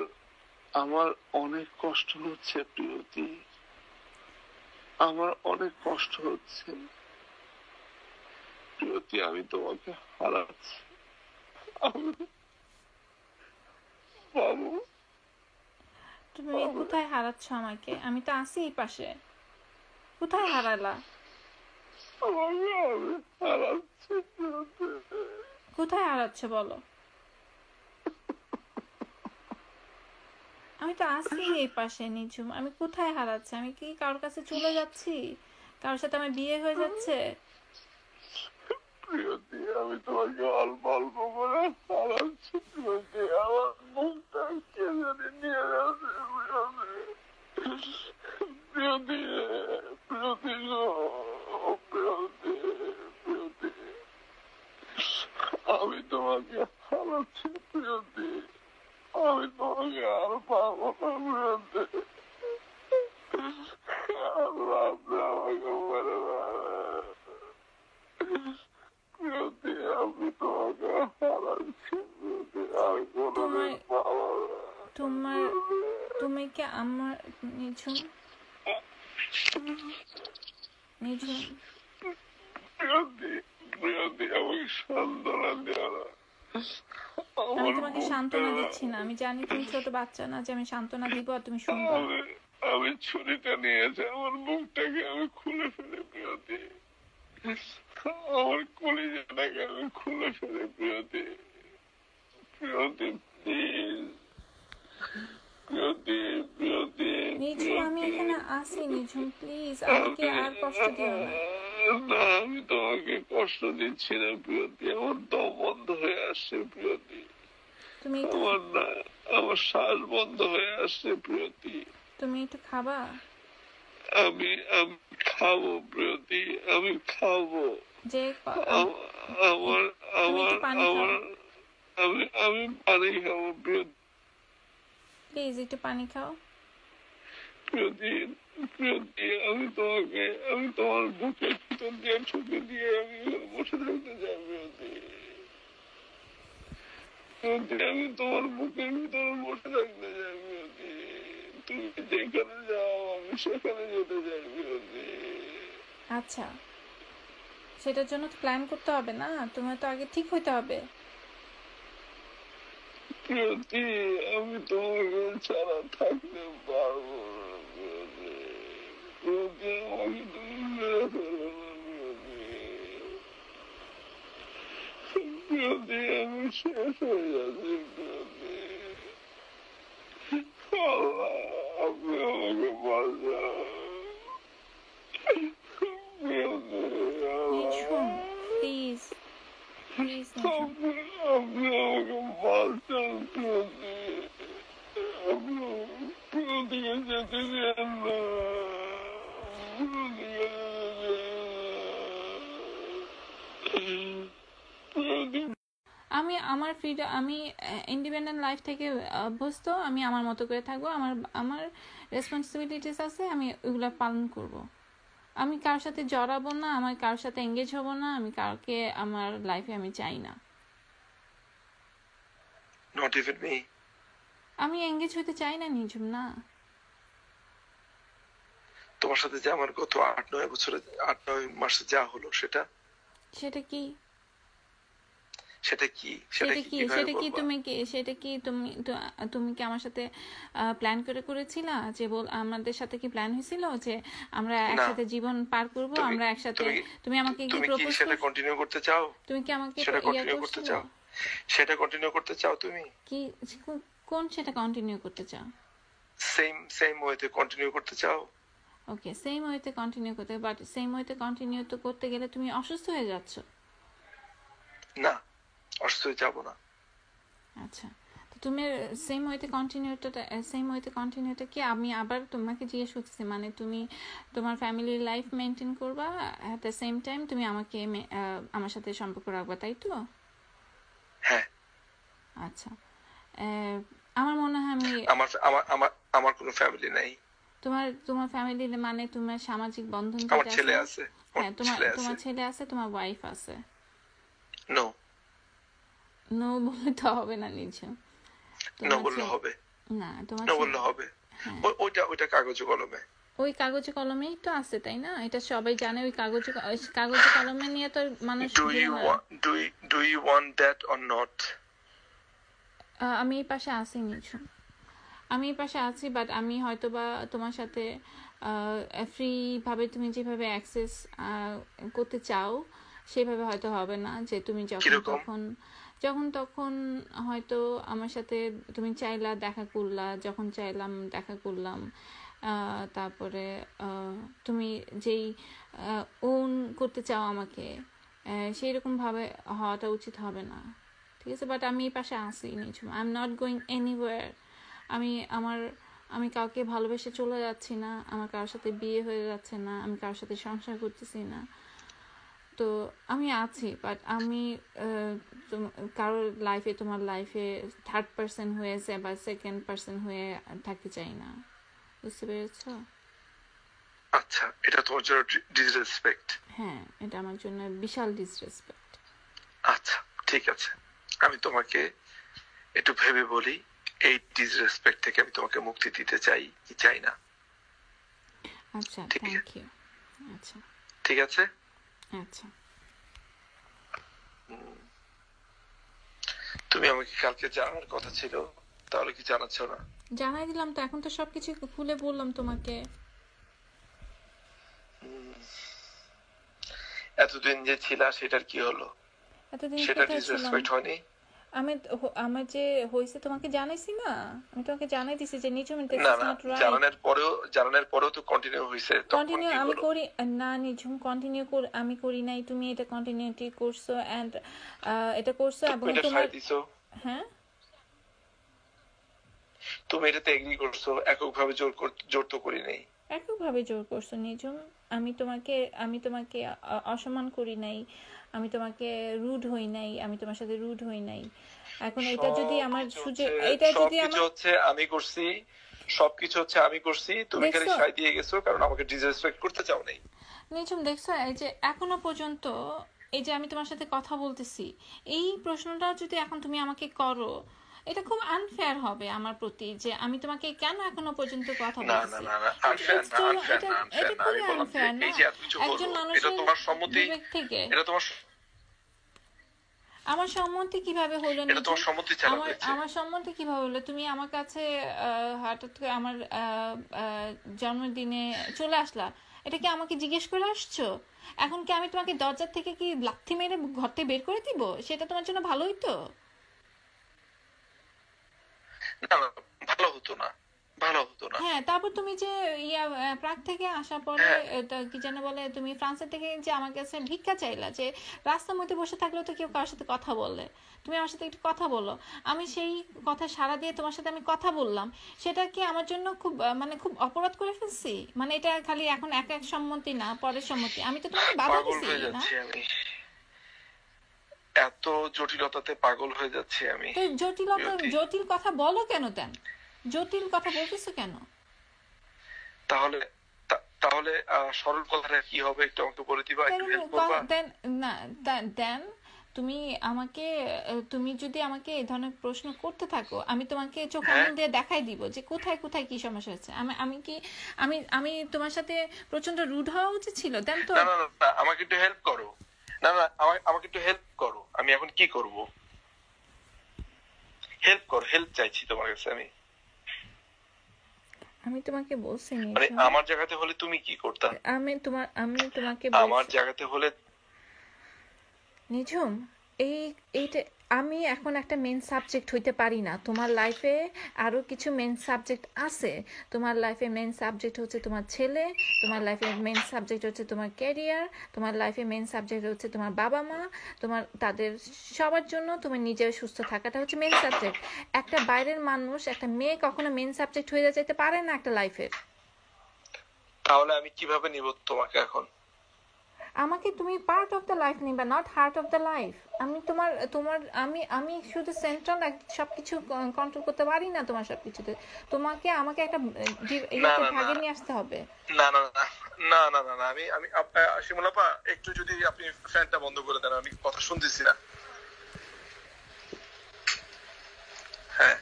Speaker 1: আমার অনেক কষ্ট হচ্ছে প্রিয়তি, আমার অনেক কষ্ট হচ্ছে প্রিয়তি, আমি তোমাকে হারাচ্ছি। বাবু,
Speaker 2: তুমি কোথায় হারাচ্ছ আমাকে? আমি তো আছি এই পাশে, কোথায় হারালা?
Speaker 1: আমাকে আমি হারাচ্ছি প্রিয়তি।
Speaker 2: কোথায় হারাচ্ছ বলো? আমি তো আছি এই পাশে নিঝুম, আমি কোথায় হারাচ্ছি? আমি কি কারোর কাছে চলে যাচ্ছি? কারোর সাথে আমার বিয়ে হয়ে যাচ্ছে?
Speaker 1: প্রিয়তি, আমি তোমাকে অল্প অল্প করে হারাচ্ছি প্রিয়তি, আমার মুখটা কে জানি নিয়ে যাচ্ছে প্রিয়তি, প্রিয়তি গো, প্রিয়তি, প্রিয়তি, আমি তোমাকে হারাচ্ছি প্রিয়তি, আমি তোমাকে আর পাবো না প্রিয়তি, আল্লাহ আপনি আমাকে মেরে প্রিয়তি, আমি তোমাকে হারাচ্ছি প্রিয়তি, আর কোনোদিন পাবো না।
Speaker 2: তুমি কি আমার নিঝুম, নিঝুম
Speaker 1: প্রিয়তি, প্রিয়তি, আমাকে সান্ত্বনা দেওয়া না।
Speaker 2: আমি তোমাকে সান্ত্বনা দিচ্ছি না, আমি জানি তুমি ছোট বাচ্চা না যে আমি সান্ত্বনা দিব আর তুমি শুনবা।
Speaker 1: আমি ছুরিটা নিয়েছে আমার মুখটাকে আমি খুলে ফেলে প্রিয়তি, আমার কলিজাটাকে আমি খুলে ফেলে প্রিয়তি, প্রিয়তি প্লিজ, প্রিয়তি, প্রিয়তি,
Speaker 2: নিঝুম আমি এখানে আসি, নিঝুম প্লিজ আমাকে আর কষ্ট দিও না।
Speaker 1: না, আমি তোমাকে কষ্ট দিচ্ছি না প্রিয়তি, আমার দম বন্ধ হয়ে আসছে প্রিয়তি,
Speaker 2: তুমি
Speaker 1: আমার না, আমার শ্বাস বন্ধ হয়ে আসছে প্রিয়তি,
Speaker 2: তুমি একটু খাবা?
Speaker 1: আমি আমি খাবো প্রিয়তি, আমি খাবো,
Speaker 2: যে
Speaker 1: আমার আমার আমার আমি পানি খাবো প্রিয়তি,
Speaker 2: প্লিজ একটু পানি খাও।
Speaker 1: প্রিয়তি, প্রিয়তি, আমি তোমার বুকের ভিতর দিয়ে ঠুকে দিয়ে আমি বসে থাকতে চাই প্রিয়তি, প্রিয়তি, আমি তোমার বুকের ভিতরে বসে থাকতে চাই প্রিয়তি, তুমি যেখানে যাও আমি সেখানে যেতে চাই প্রিয়তি।
Speaker 2: আচ্ছা, সেটার জন্য তো প্ল্যান করতে হবে না, তোমার তো আগে ঠিক হইতে হবে।
Speaker 1: প্রিয়তি, আমি তোমাকে ছাড়া থাকতে পারবো না প্রিয়তি, প্রিয়তি, আমাকে তুমি মেরে ফেলো না প্রিয়তি, প্রিয়তি, আমি শেষ হয়ে যাচ্ছি প্রিয়তি, আল্লাহ আপনি আমাকে বাঁচান প্রিয়তি,
Speaker 2: নিঝুম প্লিজ, প্লিজ নিঝুম।
Speaker 1: আপনি আমাকে বাঁচান প্রিয়তি, আপনি প্রিয়তি,
Speaker 2: আমি আমার ফ্রিডম, আমি ইন্ডিপেন্ডেন্ট লাইফ থেকে অভ্যস্ত। আমি আমার মতো করে থাকবো, আমার আমার রেসপন্সিবিলিটিস আছে, আমি ওগুলো পালন করব। আমি কারোর সাথে জড়াবো না, আমার কারোর সাথে এঙ্গেজ হব না, আমি কাউকে আমার লাইফে আমি চাই না।
Speaker 1: Not even me.
Speaker 2: আমি এঙ্গেজ হতে চাই না নিঝুম, না।
Speaker 1: তোমার সাথে যে আমার গত 8-9 বছরে 8-9 মাসে যা হলো সেটা
Speaker 2: সেটা কি
Speaker 1: সেটা কি
Speaker 2: সেটা কি
Speaker 1: কিভাবে
Speaker 2: সেটা কি
Speaker 1: বলবা?
Speaker 2: তুমি কি সেটা কি তুমি কি আমার সাথে প্ল্যান করে করেছিলা? যে আমাদের সাথে কি প্ল্যান হয়েছিল যে আমরা
Speaker 1: না,
Speaker 2: একসাথে জীবন পার করব, আমরা একসাথে? তুমি আমাকে কি
Speaker 1: তুমি কি
Speaker 2: প্রপোজ
Speaker 1: সেটা কন্টিনিউ করতে চাও?
Speaker 2: তুমি কি আমাকে
Speaker 1: সেটা
Speaker 2: ইয়া
Speaker 1: কন্টিনিউ করতে
Speaker 2: করছিল?
Speaker 1: চাও? সেটা কন্টিনিউ করতে চাও তুমি?
Speaker 2: কি কোন সেটা কন্টিনিউ করতে চাও?
Speaker 1: সেম ওয়েতে কন্টিনিউ করতে চাও?
Speaker 2: ওকে, সেম ওয়েতে কন্টিনিউ করতে, বাট সেম ওয়েতে কন্টিনিউ তো করতে গেলে তুমি অসুস্থ হয়ে যাচ্ছ।
Speaker 1: না, অসুস্থ হয়ে যাবো না।
Speaker 2: আচ্ছা, তো তুমি সেম ওয়েতে কন্টিনিউটা কি? আমি আবার তোমাকে জিজ্ঞেস করতেছি, মানে তুমি তোমার ফ্যামিলি লাইফ মেনটেন করবা, অ্যাট দ্য সেম টাইম তুমি আমাকে আমার সাথে সম্পর্ক রাখবা, তাই তো?
Speaker 1: হ্যাঁ।
Speaker 2: আচ্ছা, আমার মনে হয় আমি
Speaker 1: আমার আমার আমার আমার কোনো ফ্যামিলি নাই।
Speaker 2: তোমার ফ্যামিলি মানে তোমার সামাজিক বন্ধন
Speaker 1: আমার
Speaker 2: যেটা
Speaker 1: ছেলে
Speaker 2: আছে।
Speaker 1: আছে।
Speaker 2: হ্যাঁ, তোমার ছেলে আছে, তোমার ওয়াইফ আছে।
Speaker 1: নো
Speaker 2: নো বললে তো হবে না নিঝু।
Speaker 1: নো বললে হবে।
Speaker 2: না, তোমার
Speaker 1: নো বললে হবে।
Speaker 2: হ্যাঁ,
Speaker 1: ওইটা কাগজে কলমে।
Speaker 2: ওই কাগজে কলমেই তো আছে, তাই না? এটা সবাই জানে। ওই কাগজে কলমে নিয়ে তো মানুষ
Speaker 1: Do you want that or not?
Speaker 2: আমি এই পাশে আছি নিঝু, আমি এই পাশে আছি, বাট আমি হয়তো বা তোমার সাথে ফ্রি ভাবে তুমি যেভাবে অ্যাক্সেস করতে চাও সেভাবে হয়তো হবে না। যে তুমি যখন তখন হয়তো আমার সাথে তুমি চাইলা দেখা করলা, যখন চাইলাম দেখা করলাম, তারপরে তুমি যেই ওন করতে চাও আমাকে, সেই রকম ভাবে হওয়াটা উচিত হবে না, ঠিক আছে? বাট আমি এই পাশে আসি নিঝুম, I am not going anywhere. আমি কাউকে ভালোবেসে চলে যাচ্ছি না, আমার কারোর সাথে বিয়ে হয়ে যাচ্ছে না, আমি কারোর সাথে সংসার করতেছি না। তো আমি আছি, বাট আমি কারোর লাইফে, তোমার লাইফে থার্ড পার্সন হয়েছে বা সেকেন্ড পার্সন হয়ে থাকতে চাই না, বুঝতে পেরেছ?
Speaker 1: আচ্ছা, এটা তোমার জন্য ডিসরেসপেক্ট?
Speaker 2: হ্যাঁ, এটা আমার জন্য বিশাল ডিসরেসপেক্ট।
Speaker 1: আচ্ছা, ঠিক আছে, আমি তোমাকে একটু ভেবে বলি। এই ডিসরেসপেক্ট থেকে আমি তোমাকে মুক্তি দিতে চাই কি চাই না?
Speaker 2: আচ্ছা, থ্যাংক ইউ। আচ্ছা,
Speaker 1: ঠিক আছে।
Speaker 2: আচ্ছা,
Speaker 1: তুমি আমাকে কালকে জানার কথা ছিল, তাহলে কি জানাচ্ছ না?
Speaker 2: জানাই দিলাম তো, এখন তো সবকিছু খুলে বললাম তোমাকে।
Speaker 1: এতদিন যে ছিল সেটার কি হলো?
Speaker 2: এতদিন
Speaker 1: সেটা ডিসরেসপেক্ট হয়নি?
Speaker 2: আমার যে হয়েছে তোমাকে জানাইছি না? আমি তোমাকে জানাই দিছি যে নিঝুম, দিস
Speaker 1: না
Speaker 2: ইজ
Speaker 1: না,
Speaker 2: নট রাইট।
Speaker 1: জানানোর পরেও তো কন্টিনিউ হইছে।
Speaker 2: কন্টিনিউ আমি করি না নিঝুম, আমি করি নাই, তুমি এটা কন্টিনিউটি করছো, এন্ড এটা করছো, এবং তোমার হ্যাঁ,
Speaker 1: তুমি এটাতে এগ্রি করছো, এককভাবে জোর তো করি নাই।
Speaker 2: একভাবে জোর করছো নিঝুম। আমি তোমাকে অসম্মান করি নাই, আমি তোমাকে রুড হই নাই, আমি তোমার সাথে রুড হই নাই। এখন এটা যদি আমার
Speaker 1: আমি করছি, সবকিছু হচ্ছে আমি করছি, তুমি খালি সাই দিয়ে গেছো কারণ আমাকে ডিসরেসপেক্ট করতে চাও নাই।
Speaker 2: নিঝুম দেখছো, এই যে এখনো পর্যন্ত এই যে আমি তোমার সাথে কথা বলতেছি, এই প্রশ্নটা যদি এখন তুমি আমাকে করো, এটা খুব আনফেয়ার হবে আমার প্রতি, যে আমি তোমাকে কেন এখনো পর্যন্ত কথা বলতেছি। এটা খুবই আনফেয়ার না একজন মানুষের বিবেক থেকে। আমার সম্মতি কিভাবে হলো? আমার সম্মতি কিভাবে হলো? তুমি আমার কাছে হঠাৎ করে আমার জন্মদিনে চলে আসলা, এটা কি আমাকে জিজ্ঞেস করে আসছো? এখন কি আমি তোমাকে দরজার থেকে কি লাথি মেরে ঘর থেকে বের করে দিব? সেটা তোমার জন্য ভালো হইতো?
Speaker 1: না, ভালো হতো না, ভালো হতো না।
Speaker 2: হ্যাঁ, তারপর তুমি যে প্রাগ থেকে আসার পরে
Speaker 1: হ্যাঁ,
Speaker 2: কি যেন বলে, তুমি ফ্রান্সের থেকে যে আমার কাছে ভিক্ষা চাইলা, যে রাস্তার মধ্যে বসে থাকলেও তো কেউ কারোর সাথে কথা বলে, তুমি আমার সাথে একটু কথা বলো। আমি সেই কথা সাড়া দিয়ে তোমার সাথে আমি কথা বললাম, সেটা কি আমার জন্য খুব মানে খুব অপরাধ করে ফেলছি? মানে এটা খালি এখন এক এক সম্মতি না, পরের সম্মতি, আমি তো তোমাকে বাধা
Speaker 1: পাগল
Speaker 2: দিছি
Speaker 1: হয়ে
Speaker 2: না?
Speaker 1: যাচ্ছি আমি, এত জটিলতাতে পাগল হয়ে যাচ্ছি আমি।
Speaker 2: তো জটিলতা,
Speaker 1: প্রিয়তি,
Speaker 2: জটিল কথা বলো কেন তেন? জটিল কথা বলতেছো কেন?
Speaker 1: তাহলে তাহলে সরল কথাটা কি হবে একটু আমাকে বলে দিবা, একটু হেল্প করবা?
Speaker 2: দেন, না, দেন তুমি আমাকে, তুমি যদি আমাকে এই ধরনের প্রশ্ন করতে থাকো, আমি তোমাকে চোখ
Speaker 1: হ্যাঁ,
Speaker 2: আঙুল দিয়ে দেখাই দিব যে কোথায় কোথায় কি সমস্যা হচ্ছে। আমি আমি কি আমি আমি তোমার সাথে প্রচন্ড রুড হওয়া উচিত ছিল? দেন তো।
Speaker 1: না না না না, আমাকে একটু হেল্প করো। না না, আমাকে একটু হেল্প করো, আমি এখন কি করব? হেল্প করো, হেল্প চাইছি তোমার কাছে আমি।
Speaker 2: আমি তোমাকে বলছি
Speaker 1: মানে
Speaker 2: নিঝুম,
Speaker 1: আমার জায়গাতে হলে তুমি কি করতা?
Speaker 2: আমি তোমাকে
Speaker 1: আমার
Speaker 2: বলছি
Speaker 1: জায়গাতে হলে
Speaker 2: নিঝুম, এই এইটা, আমি এখন একটা মেন সাবজেক্ট হইতে পারি না তোমার লাইফে। আরও কিছু মেন সাবজেক্ট আছে। তোমার লাইফে মেন সাবজেক্ট হচ্ছে তোমার ছেলে, তোমার লাইফে মেন সাবজেক্ট হচ্ছে তোমার ক্যারিয়ার, তোমার লাইফে মেন সাবজেক্ট হচ্ছে তোমার বাবা মা, তোমার তাদের সবার জন্য তোমার নিজের সুস্থ থাকাটা হচ্ছে মেন সাবজেক্ট। একটা বাইরের মানুষ, একটা মেয়ে কখনো মেন সাবজেক্ট হয়ে যেতে পারে না একটা লাইফের।
Speaker 1: তাহলে আমি কিভাবে নিব তোমাকে এখন?
Speaker 2: আমাকে তুমি পার্ট অফ দ্য লাইফ নিবা, not heart of the life. আমি তোমার তোমার আমি আমি শুধু সেন্ট্রাল সব কিছু কন্ট্রোল করতে পারি না তোমার সব কিছুতে। তোমাকে আমাকে একটা
Speaker 1: না
Speaker 2: ইয়াতে
Speaker 1: না না
Speaker 2: ভাগে নিয়ে আসতে হবে।
Speaker 1: না না না না না না না, আমি আমি শিমুলাপা, একটু যদি আপনি ফ্যানটা বন্ধ করে দেন, আমি কথা শুনতেছি না। হ্যাঁ,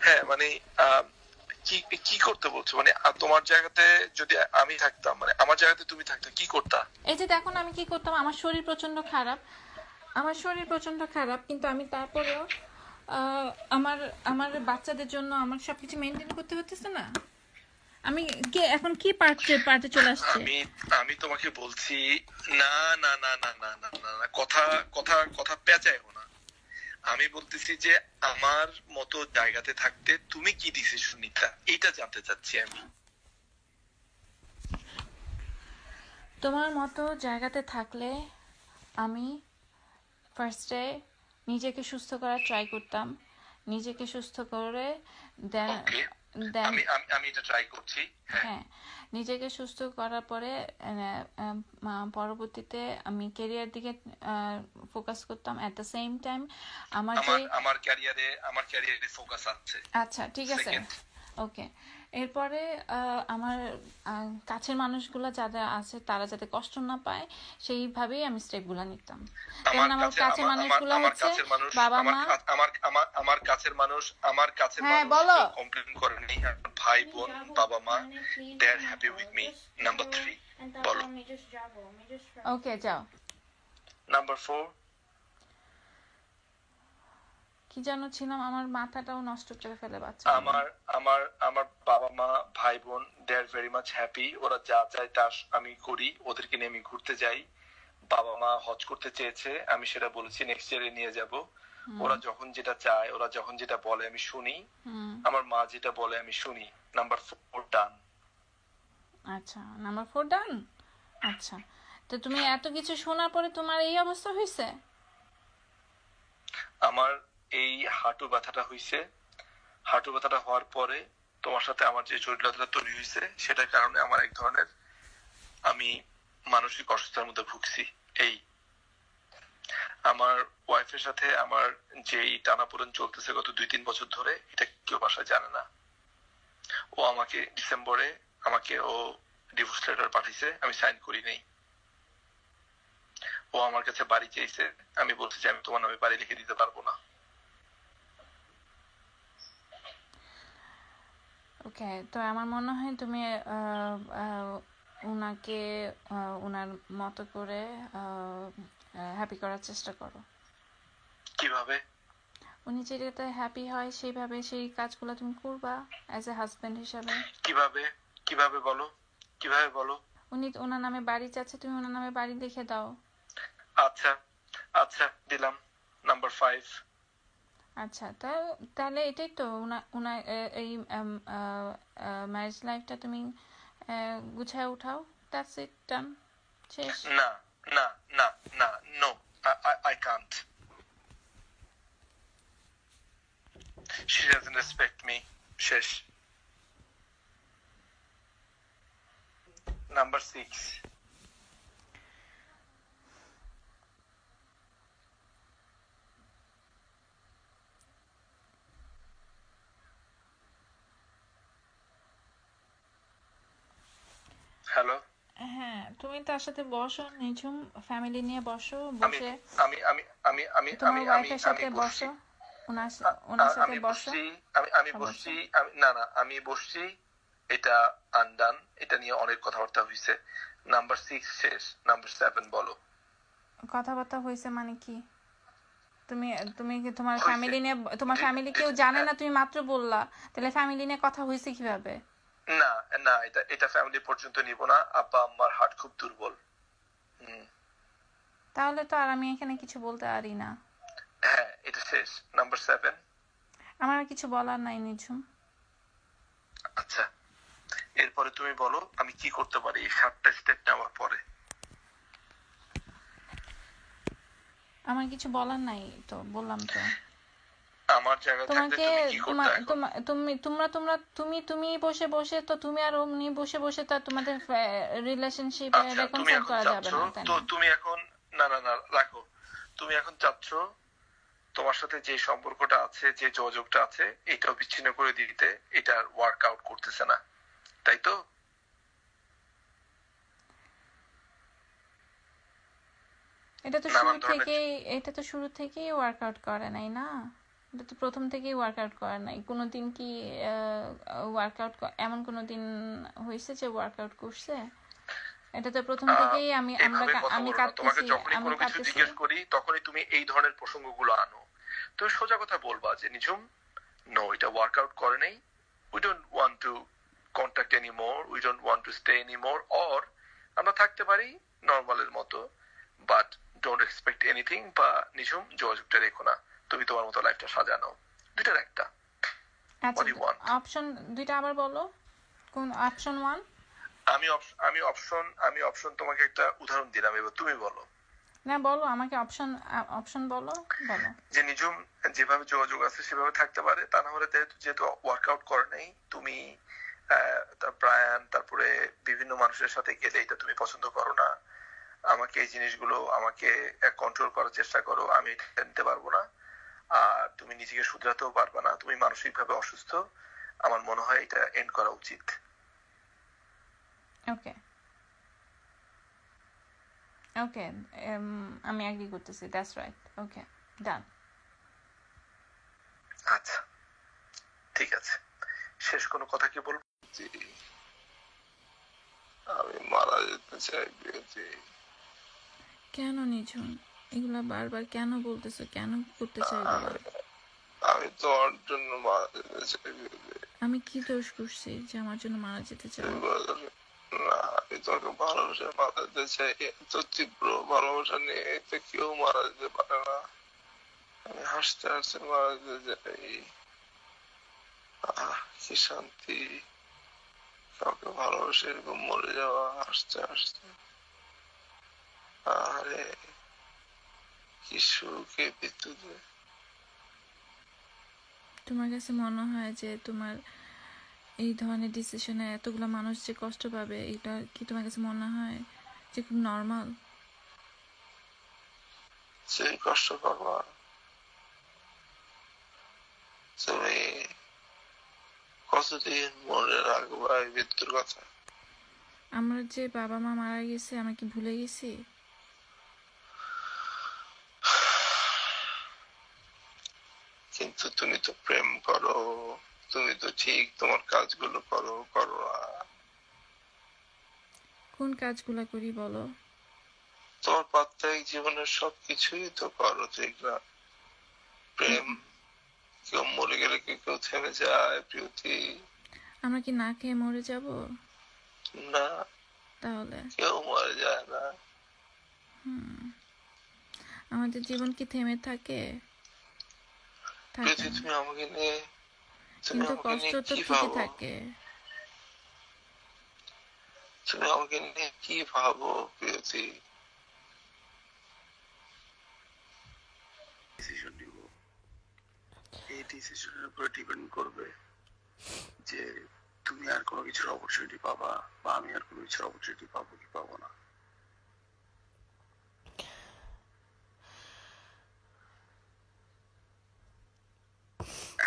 Speaker 1: হ্যাঁ, মানে আহ, কি কি করতে বলছো? মানে তোমার জায়গাতে যদি আমি থাকতাম, মানে আমার জায়গাতে তুমি থাকতে কি করতা?
Speaker 2: এই যে দেখো না আমি কি করতাম, আমার শরীর প্রচন্ড খারাপ, আমার শরীর প্রচন্ড খারাপ, কিন্তু আমি তারপরেও আহ, আমার আমার বাচ্চাদের জন্য আমার সবকিছু মেনটেন করতে হতেছে না। আমি কে এখন কি পার্টে পার্টে চলে আসছে?
Speaker 1: আমি আমি তোমাকে বলছি, না না না না না না না না, কথা কথা কথা পেঁচাইও না। আমি বলতেছি যে আমার মতো জায়গাতে থাকতে তুমি কি ডিসিশন নিতা, এটা জানতে চাচ্ছি আমি।
Speaker 2: তোমার মতো জায়গাতে থাকলে আমি ফার্স্টে নিজেকে সুস্থ করার ট্রাই করতাম, নিজেকে সুস্থ করে দেন
Speaker 1: ওকে,
Speaker 2: দেন
Speaker 1: আমি আমি আমি এটা ট্রাই করছি। হ্যাঁ,
Speaker 2: হ্যাঁ, নিজেকে সুস্থ করার পরে পরবর্তীতে আমি কেরিয়ার দিকে ফোকাস করতাম। অ্যাট দ্য সেম টাইম আমার যে,
Speaker 1: আমার ক্যারিয়ারে ফোকাস আছে।
Speaker 2: আচ্ছা ঠিক আছে,
Speaker 1: সেকেন্ড,
Speaker 2: ওকে। এরপরে আমার কাছের মানুষগুলো যারা আছে তারা যাতে কষ্ট না পায় সেইভাবেই আমি স্টেপগুলো নিতাম। যেমন
Speaker 1: আমার
Speaker 2: আমার
Speaker 1: কাছে
Speaker 2: কাছের
Speaker 1: আমার আমার
Speaker 2: মানুষগুলো
Speaker 1: আমার
Speaker 2: হচ্ছে
Speaker 1: কাছের মানুষ,
Speaker 2: বাবা
Speaker 1: আমার
Speaker 2: মা।
Speaker 1: কা- আমার আমার আমার কাছের মানুষ, আমার কাছের
Speaker 2: হ্যাঁ
Speaker 1: মানুষ
Speaker 2: বলো।
Speaker 1: কেউ কমপ্লেন করেনি। আমার ভাই বোন, বাবা মা, দে আর হ্যাপি উইথ মি। নাম্বার 3, বলো।
Speaker 2: ওকে যাও।
Speaker 1: নাম্বার 4,
Speaker 2: কি যেন ছিলাম, আমার মাথাটাও নষ্ট করে ফেলে বাচ্চা।
Speaker 1: আমার আমার আমার বাবা মা, ভাই বোন, দে আর ভেরি মাচ হ্যাপি। ওরা যা চায় তা আমি করি, ওদেরকে নিয়ে আমি ঘুরতে যাই। বাবা মা হজ করতে চেয়েছে, আমি সেটা বলেছি নেক্সট ইয়ারে নিয়ে যাব। ওরা যখন যেটা চায়, ওরা যখন যেটা বলে আমি শুনি। আমার মা যেটা বলে আমি শুনি। নাম্বার 4 ডান।
Speaker 2: আচ্ছা, নাম্বার 4 ডান। আচ্ছা, তো তুমি এত কিছু শোনার পরে তোমার এই অবস্থা হয়েছে?
Speaker 1: আমার এই হাঁটু ব্যথাটা হইছে। হাঁটু ব্যথাটা হওয়ার পরে তোমার সাথে আমার যে জটিলতাটা তৈরি হয়েছে, সেটার কারণে আমার এক ধরনের আমি মানসিক অসুস্থতার মধ্যে ভুগছি। এই আমার ওয়াইফের সাথে আমার যেই টানাপোড়েন চলতেছে গত 2-3 বছর ধরে, এটা কেউ বাসায় জানে না। ও আমাকে ডিসেম্বরে ও ডিভোর্স লেটার পাঠিয়েছে, আমি সাইন করি নাই। ও আমার কাছে বাড়ি চেয়েছে, আমি বলছি যে আমি তোমার নামে বাড়ি লিখে দিতে পারবো না।
Speaker 2: ওকে, তো আমার মনে হয় তুমি ওনাকে ওনার মতো করে হ্যাপি করার চেষ্টা করো।
Speaker 1: কিভাবে?
Speaker 2: উনি যেটাতে হ্যাপি হয় সেইভাবে সেই কাজগুলো তুমি করবা অ্যাজ এ হাজব্যান্ড হিসাবে।
Speaker 1: কিভাবে? কিভাবে বলো, কিভাবে বলো?
Speaker 2: উনি ওনার নামে বাড়ি চাচ্ছে, তুমি ওনার নামে বাড়ি লিখে দাও।
Speaker 1: আচ্ছা, আচ্ছা, দিলাম। নাম্বার 5,
Speaker 2: আচ্ছা, তাহলে এটাই তো উনার এই ম্যারেজ লাইফটা তুমি গুছায় উঠাও। দ্যাটস ইট, ডান, শেষ।
Speaker 1: না না না না, no, I can't. She doesn't respect me. শেষ। Number 6. হ্যালো,
Speaker 2: হ্যাঁ, তুমি তার সাথে বসো, নিঝুম, ফ্যামিলি নিয়ে বসো,
Speaker 1: আমি
Speaker 2: বসে
Speaker 1: আমি আমি আমি আমি
Speaker 2: তোমার
Speaker 1: আমি আমি
Speaker 2: ওয়াইফের সাথে
Speaker 1: আমি
Speaker 2: বসো,
Speaker 1: বসছি।
Speaker 2: ওনার সাথে
Speaker 1: আমি
Speaker 2: বসো।
Speaker 1: বসছি, আমি
Speaker 2: বসো।
Speaker 1: বসছি, না আমি বসছি। এটা আনডান, এটা নিয়ে অনেক কথাবার্তা হয়েছে। নাম্বার 6 শেষ। নাম্বার 7 বলো।
Speaker 2: কথাবার্তা হয়েছে মানে কি? তুমি তুমি কি তোমার
Speaker 1: হয়েছে।
Speaker 2: ফ্যামিলি নিয়ে, তোমার ফ্যামিলি কেউ জানে না, তুমি মাত্র বললা, তাহলে ফ্যামিলি নিয়ে কথা হয়েছে কিভাবে?
Speaker 1: না না, এটা ফ্যামিলি পর্যন্ত নিব না। আব্বা আম্মার হার্ট খুব দুর্বল।
Speaker 2: তাহলে তো আর আমি এখানে কিছু বলতে পারি না।
Speaker 1: হ্যাঁ, এটা শেষ। নাম্বার 7।
Speaker 2: আমার আর কিছু বলার নাই নিঝুম।
Speaker 1: আচ্ছা, এরপরে তুমি বলো আমি কি করতে পারি এই 7টা স্টেপ নেওয়ার পরে।
Speaker 2: আমার কিছু বলার নাই, তো বললাম তো।
Speaker 1: আমার জায়গা থাকলে
Speaker 2: তোমাকে
Speaker 1: তুমি কি করতে এখন?
Speaker 2: তুমি বসে বসে তো, তুমি আর অমনি বসে বসে তো তোমাদের রিলেশনশিপ
Speaker 1: আচ্ছা, তুমি
Speaker 2: রেকনসাইল
Speaker 1: এখন
Speaker 2: করা
Speaker 1: চাচ্ছ,
Speaker 2: যাবে না, তাই
Speaker 1: তো
Speaker 2: না?
Speaker 1: তুমি এখন, না না না, রাখো। তুমি এখন চাচ্ছ তোমার সাথে যে সম্পর্কটা আছে, যে যোগাযোগটা আছে, এটাও বিচ্ছিন্ন করে দিতে। এটা ওয়ার্ক আউট করতেছে না, তাই তো? নানান ধরনের।
Speaker 2: এটা তো শুরু থেকেই ওয়ার্কআউট করে নাই না, এটা তো প্রথম থেকেই ওয়ার্কআউট করে নাই। কোনোদিন কি ওয়ার্কআউট, এমন কোনো দিন হয়েছে যে ওয়ার্কআউট করছে? এটা তো প্রথম থেকেই
Speaker 1: এইভাবে কথা
Speaker 2: আমি
Speaker 1: বলো না। তোমাকে
Speaker 2: কাঁদতেছি,
Speaker 1: যখনই কোনো কিছু জিজ্ঞেস করি তখনই তুমি এই ধরনের প্রসঙ্গগুলো আনো। তুমি সোজা কথা বলবা যে নিঝুম, নো, এটা ওয়ার্কআউট করে নাই, we don't want to contact anymore, we don't want to stay anymore, or আমরা থাকতে পারি নর্মালের মতো, বাট ডোন্ট এক্সপেক্ট এনিথিং, বা নিঝুম যোগাযোগটা রেখো না, তুমি তোমার মতো লাইফটা সাজানো। দুইটার একটা।
Speaker 2: আচ্ছা,
Speaker 1: What do you want?
Speaker 2: Option দুইটা আবার বলো। কোন অপশন 1?
Speaker 1: আমি অপশন তোমাকে একটা উদাহরণ দিলাম, এবার তুমি বলো।
Speaker 2: না, বলো আমাকে অপশন বলো।
Speaker 1: যে নিঝুম যেভাবে যোগাযোগ আছে সেভাবে থাকতে পারে, তা না হলে যেহেতু ওয়ার্কআউট করে নাই, তুমি ব্রায়ান, তারপরে বিভিন্ন মানুষের সাথে গেলে এটা তুমি পছন্দ করো না, আমাকে এই জিনিসগুলো আমাকে কন্ট্রোল করার চেষ্টা করো, আমি এটা নিতে পারবো না, আর তুমি নিজেকে শুধরাতেও পারবে না, তুমি মানসিক ভাবে অসুস্থ, আমার মনে হয় এটা এন্ড করা উচিত।
Speaker 2: ওকে ওকে, আমি এগ্রি করতেছি, দ্যাটস রাইট, ওকে, ডান।
Speaker 1: আচ্ছা, ঠিক আছে। শেষ কোনো কথা কি বলবো? আমি মারা যেতে চাই বিয়েতে।
Speaker 2: কেন নিঝুম এগুলা বারবার কেন বলতেছো? কেন করতে চাই এগুলা?
Speaker 1: আমি তোমার জন্য মারা যেতে চাই বিয়েতে।
Speaker 2: আমি কি দোষ করছি যে আমার জন্য মারা যেতে চাও?
Speaker 1: না, আমি তোমাকে ভালোবাসা মারা যেতে চাই। এত তীব্র ভালোবাসা নিয়ে তো কেউ মারা যেতে পারে না। আমি হাসতে হাসতে মারা যেতে চাই। কি শান্তি কাউকে ভালোবাসে এরকম মরে যাওয়া হাসতে হাসতে। আরে কি সুখে বিদ্যুতে।
Speaker 2: তোমার কাছে মনে হয় যে তোমার এই ধরনের ডিসিশনে এতগুলো মানুষ যে কষ্ট পাবে, এটা কি তোমার কাছে মনে হয় যে খুব নর্মাল?
Speaker 1: সেই কষ্ট পাবা তুমি কতদিন মনে রাখবা এই মৃত্যুর কথা?
Speaker 2: আমার যে বাবা মা মারা গেছে, আমি কি ভুলে গেছি?
Speaker 1: কিন্তু তুমি তো প্রেম করো, তুমি তো ঠিক তোমার কাজগুলো করো না।
Speaker 2: কোন কাজগুলা করি বলো?
Speaker 1: তোমার প্রাত্যহিক জীবনের সবকিছুই তো করো, ঠিক না? প্রেম, কেউ মরে গেলে কি কেউ থেমে যায় প্রিয়তি?
Speaker 2: আমরা কি না খেয়ে মরে যাব?
Speaker 1: না,
Speaker 2: তাহলে
Speaker 1: কেউ মরে যায় না।
Speaker 2: আমাদের জীবন কি থেমে থাকে? থাকে না,
Speaker 1: তুমি আমাকে নিয়ে
Speaker 2: কিন্তু কষ্ট তো
Speaker 1: কি
Speaker 2: ঠিকই
Speaker 1: ভাবো?
Speaker 2: থাকে।
Speaker 1: তুমি আমাকে নিয়ে কি ভাবো প্রিয়তি? ডিসিশন নিব, এই ডিসিশনের উপরে ডিপেন্ড করবে যে তুমি আর কোনো কিছুর অপরচুনিটি পাবা বা আমি আর কোনো কিছুর অপরচুনিটি পাবো কি পাবো না।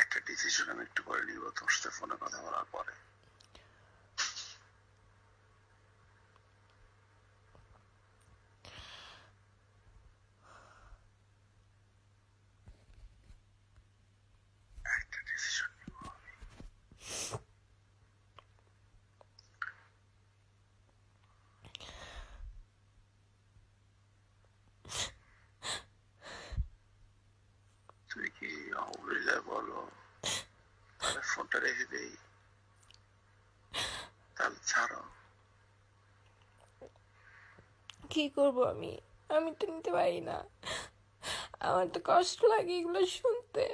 Speaker 1: একটা ডিসিশন আমি একটু পরে নিব তোমার সাথে ফোনে কথা বলার পরে। একটা ডিসিশন নিব। তুই কি উড়ে যায় বলো, তাহলে ফোনটা রেখে দেই, তাহলে ছাড়ো।
Speaker 2: কি করব আমি? আমি তো নিতে পারি না, আমার তো কষ্ট লাগে এগুলো শুনতে,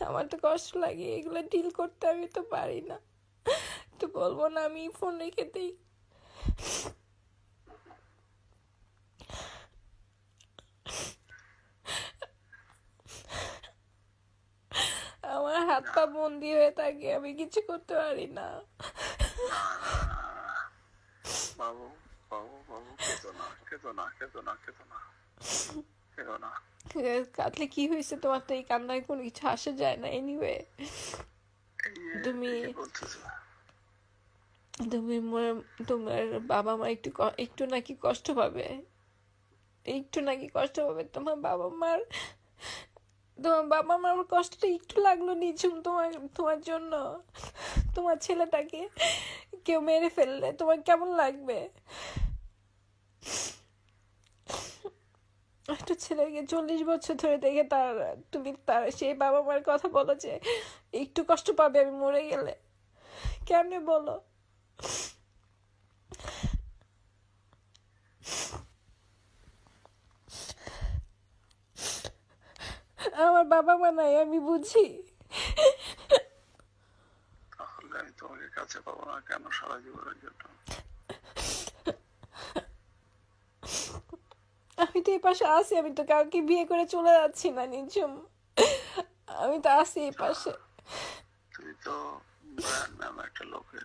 Speaker 2: আমার তো কষ্ট লাগে এগুলো ডিল করতে, আমি তো পারি না। তো বলবো না আমি ফোন রেখে দিই? আমার হাত পা বন্দি হয়ে থাকে, আমি কিছু করতে পারি না।
Speaker 1: বাবু বাবু বাবু, কেঁদো না কেঁদো না কেঁদো না কেঁদো না কেঁদো না।
Speaker 2: কাটলে কি হয়েছে? তোমার তো এই কান্নায় কোনো কিছু আসা যায় না। এনিওয়ে, তুমি তুমি তোমার বাবা মা একটু নাকি কষ্ট পাবে, একটু নাকি কষ্ট পাবে। তোমার বাবা মার কষ্টটা একটু লাগলো নিঝুম তোমার জন্য। তোমার ছেলেটাকে কেউ মেরে ফেললে তোমার কেমন লাগবে? একটা ছেলেকে 40 বছর ধরে দেখে তুমি সেই বাবা মার কথা বলো যে একটু কষ্ট পাবে আমি মরে গেলে? কেমনে বলো? আমার বাবা মা নাই, আমি বুঝি।
Speaker 1: তাহলে আমি তোমাকে কাছে পাবো না কেন সারা জীবনের জন্য?
Speaker 2: আমি তো এই পাশে আছি, আমি তো কাউকে বিয়ে করে চলে যাচ্ছি না নিঝুম, আমি তো আছি এই পাশে।
Speaker 1: তুই তো ব্র্যান্ড নাম একটা লোকের।